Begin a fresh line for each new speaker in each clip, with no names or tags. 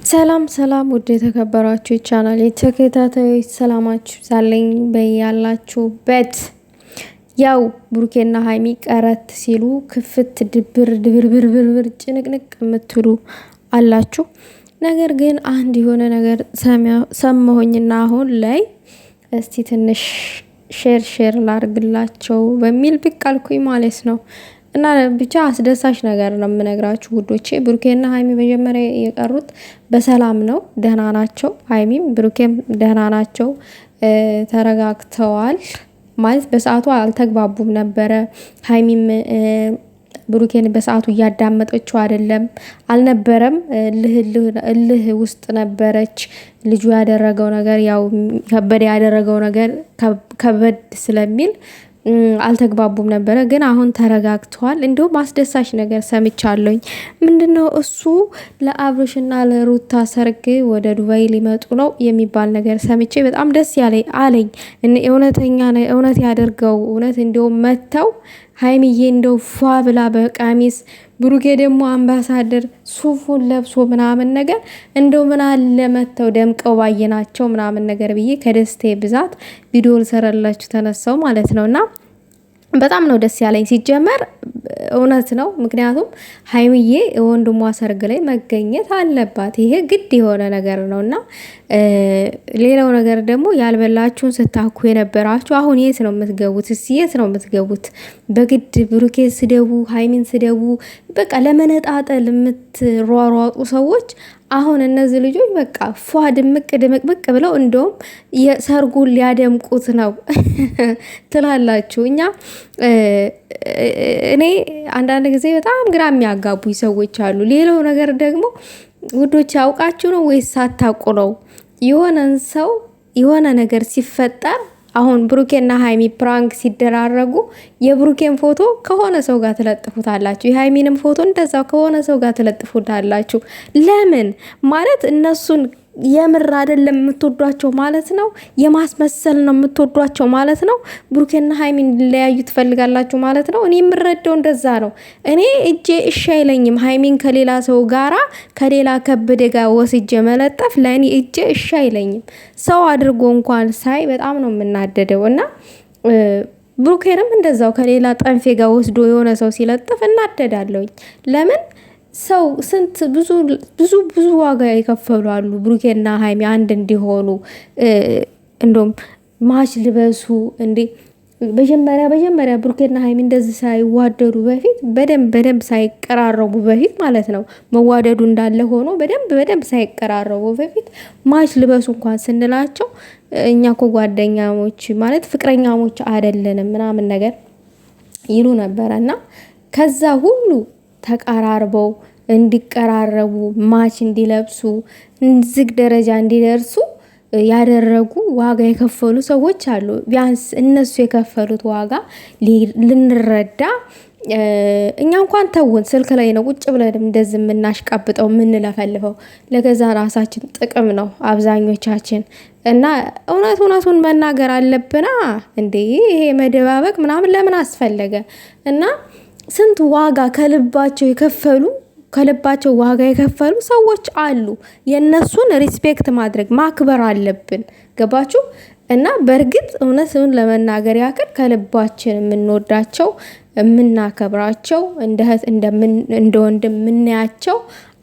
ሰላም ሰላም ውድ የተከበራችሁ ቻናል ተከታታዮች ሰላማችሁ ዛለኝ በያላችሁበት። ያው ብሩኬና ሃይሚ ቀረት ሲሉ ክፍት ድብር ድብርብርብር ጭንቅንቅ የምትሉ አላችሁ። ነገር ግን አንድ የሆነ ነገር ሰማሁኝና አሁን ላይ እስቲ ትንሽ ሼር ላርግላቸው በሚል ብቅ አልኩኝ ማለት ነው። እና ብቻ አስደሳች ነገር ነው የምነግራችሁ ውዶቼ። ብሩኬና ሃይሚ መጀመሪያ የቀሩት በሰላም ነው፣ ደህና ናቸው። ሃይሚም ብሩኬም ደህና ናቸው፣ ተረጋግተዋል ማለት በሰዓቱ አልተግባቡም ነበረ። ሃይሚም ብሩኬን በሰዓቱ እያዳመጠችው አልነበረም። እልህ ውስጥ ነበረች። ልጁ ያደረገው ነገር ያው ከበደ ያደረገው ነገር ከበድ ስለሚል አልተግባቡም ነበረ። ግን አሁን ተረጋግተዋል። እንደውም አስደሳች ነገር ሰምቻለሁኝ። ምንድነው እሱ ለአብርሽና ለሩታ ሰርግ ወደ ዱባይ ሊመጡ ነው የሚባል ነገር ሰምቼ በጣም ደስ አለኝ። እውነት ያደርገው እውነት እንደውም መተው ሃይሚዬ እንደው ፏ ብላ በቀሚስ ብሩኬ ደግሞ አምባሳደር ሱፉን ለብሶ ምናምን ነገር እንደው ምን አለ መተው ደምቀው ባየናቸው ምናምን ነገር ብዬ ከደስቴ ብዛት ቪዲዮ ልሰራላችሁ ተነሳው ማለት ነውና በጣም ነው ደስ ያለኝ። ሲጀመር እውነት ነው። ምክንያቱም ሃይሚዬ ወንድሟ ሰርግ ላይ መገኘት አለባት። ይሄ ግድ የሆነ ነገር ነውና ሌላው ነገር ደግሞ ያልበላችሁን ስታኩ የነበራችሁ አሁን የት ነው የምትገቡት? የት ነው የምትገቡት? በግድ ብሩኬ ስደቡ፣ ሃይሚን ስደቡ፣ በቃ ለመነጣጠል የምትሯሯጡ ሰዎች አሁን እነዚህ ልጆች በቃ ፏ ድምቅ ብለው እንደውም የሰርጉን ሊያደምቁት ነው ትላላችሁ። እኔ አንዳንድ ጊዜ በጣም ግራ የሚያጋቡኝ ሰዎች አሉ። ሌላው ነገር ደግሞ ውዶች ያውቃችሁ ነው ወይስ ሳታውቁ ነው? የሆነን ሰው የሆነ ነገር ሲፈጠር አሁን ብሩኬና ሃይሚ ፕራንክ ሲደራረጉ የብሩኬን ፎቶ ከሆነ ሰው ጋር ትለጥፉታላችሁ፣ የሃይሚንም ፎቶ እንደዛው ከሆነ ሰው ጋር ትለጥፉታላችሁ። ለምን ማለት እነሱን የምር አይደለም የምትወዷቸው ማለት ነው? የማስመሰል ነው የምትወዷቸው ማለት ነው? ብሩኬና ሃይሚን ሊለያዩ ትፈልጋላችሁ ማለት ነው? እኔ የምረዳው እንደዛ ነው። እኔ እጄ እሺ አይለኝም ሃይሚን ከሌላ ሰው ጋራ ከሌላ ከበደ ጋር ወስጄ መለጠፍ ለእኔ እጄ እሺ አይለኝም። ሰው አድርጎ እንኳን ሳይ በጣም ነው የምናደደው። እና ብሩኬንም እንደዛው ከሌላ ጠንፌ ጋር ወስዶ የሆነ ሰው ሲለጥፍ እናደዳለሁኝ። ለምን ሰው ስንት ብዙ ዋጋ የከፈሉ አሉ ብሩኬና ሃይሚ አንድ እንዲሆኑ። እንደውም ማች ልበሱ እንዴ! መጀመሪያ ብሩኬና ሃይሚ እንደዚህ ሳይዋደዱ በፊት በደንብ ሳይቀራረቡ በፊት ማለት ነው። መዋደዱ እንዳለ ሆኖ በደንብ ሳይቀራረቡ በፊት ማች ልበሱ እንኳን ስንላቸው እኛ እኮ ጓደኛሞች ማለት ፍቅረኛሞች አይደለንም ምናምን ነገር ይሉ ነበረ። እና ከዛ ሁሉ ተቀራርበው እንዲቀራረቡ ማች እንዲለብሱ ዝግ ደረጃ እንዲደርሱ ያደረጉ ዋጋ የከፈሉ ሰዎች አሉ። ቢያንስ እነሱ የከፈሉት ዋጋ ልንረዳ እኛ እንኳን ተውን ስልክ ላይ ነው ቁጭ ብለን እንደዚህ የምናሽቃብጠው የምንለፈልፈው ለገዛ ራሳችን ጥቅም ነው አብዛኞቻችን። እና እውነቱን መናገር አለብና እንዴ! ይሄ መደባበቅ ምናምን ለምን አስፈለገ? እና ስንት ዋጋ ከልባቸው ዋጋ የከፈሉ ሰዎች አሉ። የነሱን ሪስፔክት ማድረግ ማክበር አለብን። ገባችሁ? እና በእርግጥ እውነቱን ለመናገር ያክል ከልባችን የምንወዳቸው የምናከብራቸው እንደ እህት እንደ ወንድም የምናያቸው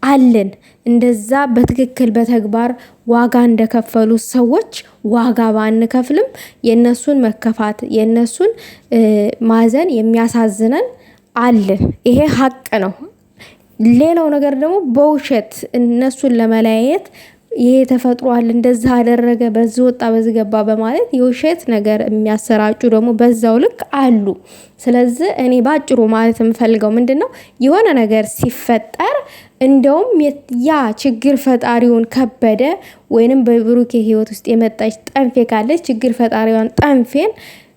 አለን። እንደዛ በትክክል በተግባር ዋጋ እንደከፈሉ ሰዎች ዋጋ ባንከፍልም የነሱን መከፋት የነሱን ማዘን የሚያሳዝነን አለን። ይሄ ሀቅ ነው። ሌላው ነገር ደግሞ በውሸት እነሱን ለመለያየት ይሄ ተፈጥሯል እንደዛ አደረገ በዚህ ወጣ በዚህ ገባ በማለት የውሸት ነገር የሚያሰራጩ ደግሞ በዛው ልክ አሉ። ስለዚህ እኔ ባጭሩ ማለት የምፈልገው ምንድነው የሆነ ነገር ሲፈጠር እንደውም ያ ችግር ፈጣሪውን ከበደ ወይንም በብሩኬ ህይወት ውስጥ የመጣች ጠንፌ ካለች ችግር ፈጣሪዋን ጠንፌን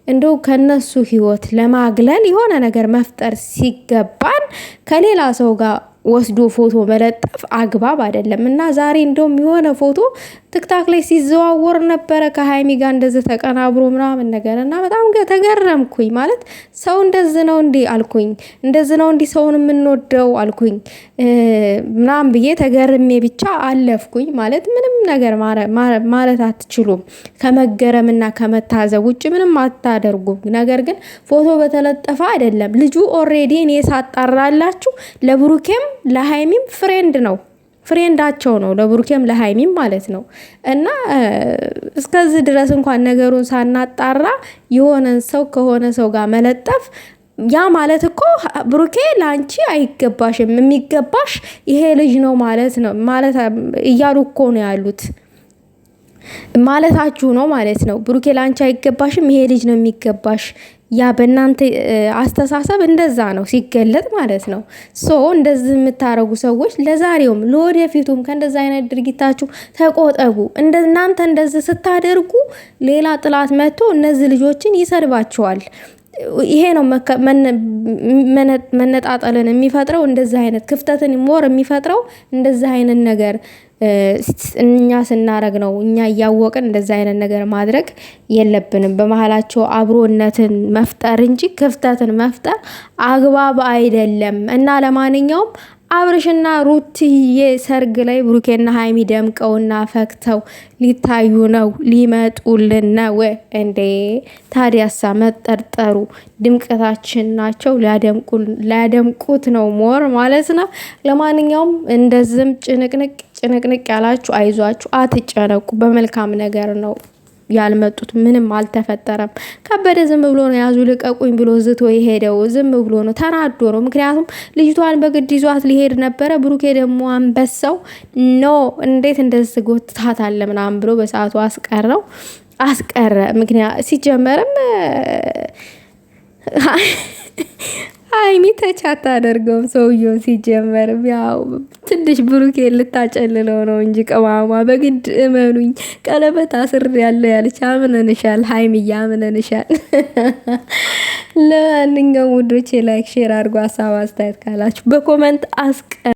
እንደው ከነሱ ህይወት ለማግለል የሆነ ነገር መፍጠር ሲገባን ከሌላ ሰው ጋር ወስዶ ፎቶ መለጠፍ አግባብ አይደለም። እና ዛሬ እንደውም የሆነ ፎቶ ቲክታክ ላይ ሲዘዋወር ነበረ ከሀይሚ ጋር እንደዚህ ተቀናብሮ ምናምን ነገር እና በጣም ተገረምኩኝ። ማለት ሰው እንደዚህ ነው እንዲ አልኩኝ። እንደዚህ ነው እንዲ ሰውን የምንወደው አልኩኝ ምናምን ብዬ ተገርሜ ብቻ አለፍኩኝ። ማለት ምንም ነገር ማለት አትችሉም። ከመገረምና ከመታዘብ ውጭ ምንም አታደርጉም። ነገር ግን ፎቶ በተለጠፈ አይደለም ልጁ ኦሬዲ እኔ ሳጣራላችሁ ለብሩኬም ለሀይሚም ፍሬንድ ነው፣ ፍሬንዳቸው ነው ለብሩኬም ለሀይሚም ማለት ነው። እና እስከዚህ ድረስ እንኳን ነገሩን ሳናጣራ የሆነን ሰው ከሆነ ሰው ጋር መለጠፍ ያ ማለት እኮ ብሩኬ ላንቺ አይገባሽም፣ የሚገባሽ ይሄ ልጅ ነው ማለት ነው ማለት እያሉ እኮ ነው ያሉት ማለታችሁ ነው ማለት ነው። ብሩኬ ላንቺ አይገባሽም፣ ይሄ ልጅ ነው የሚገባሽ። ያ በእናንተ አስተሳሰብ እንደዛ ነው ሲገለጥ ማለት ነው። ሶ እንደዚህ የምታረጉ ሰዎች ለዛሬውም ለወደፊቱም ከእንደዛ አይነት ድርጊታችሁ ተቆጠቡ። እናንተ እንደዚህ ስታደርጉ ሌላ ጥላት መጥቶ እነዚህ ልጆችን ይሰድባቸዋል። ይሄ ነው መነጣጠልን የሚፈጥረው። እንደዚህ አይነት ክፍተትን ሞር የሚፈጥረው እንደዚህ አይነት ነገር እኛ ስናረግ ነው። እኛ እያወቅን እንደዚህ አይነት ነገር ማድረግ የለብንም። በመሀላቸው አብሮነትን መፍጠር እንጂ ክፍተትን መፍጠር አግባብ አይደለም። እና ለማንኛውም አብርሽና ሩትዬ ሰርግ ላይ ብሩኬና ሀይሚ ደምቀውና ፈክተው ሊታዩ ነው፣ ሊመጡልን ነው እንዴ? ታዲያሳ መጠርጠሩ ድምቀታችን ናቸው፣ ሊያደምቁት ነው ሞር ማለት ነው። ለማንኛውም እንደዝም ጭንቅንቅ ያላችሁ አይዟችሁ፣ አትጨነቁ። በመልካም ነገር ነው ያልመጡት። ምንም አልተፈጠረም። ከበደ ዝም ብሎ ነው ያዙ ልቀቁኝ ብሎ ዝቶ የሄደው። ዝም ብሎ ነው ተናዶ ነው። ምክንያቱም ልጅቷን በግድ ይዟት ሊሄድ ነበረ። ብሩኬ ደግሞ አንበሳው ኖ እንዴት እንደዚህ ጎትታት አለ ምናምን ብሎ በሰዓቱ አስቀረ። ምክንያት ሲጀመርም ሀይሚ ተች አታደርገውም ሰውየው። ሲጀመርም ያው ትንሽ ብሩኬ ልታጨልለው ነው እንጂ ቅማማ በግድ እመኑኝ ቀለበት አስር ያለ ያለች አምነንሻል፣ ሀይሚያ አምነንሻል። ለማንኛውም ውዶቼ ላይክ ሼር አድርጎ ሀሳብ አስተያየት ካላችሁ በኮመንት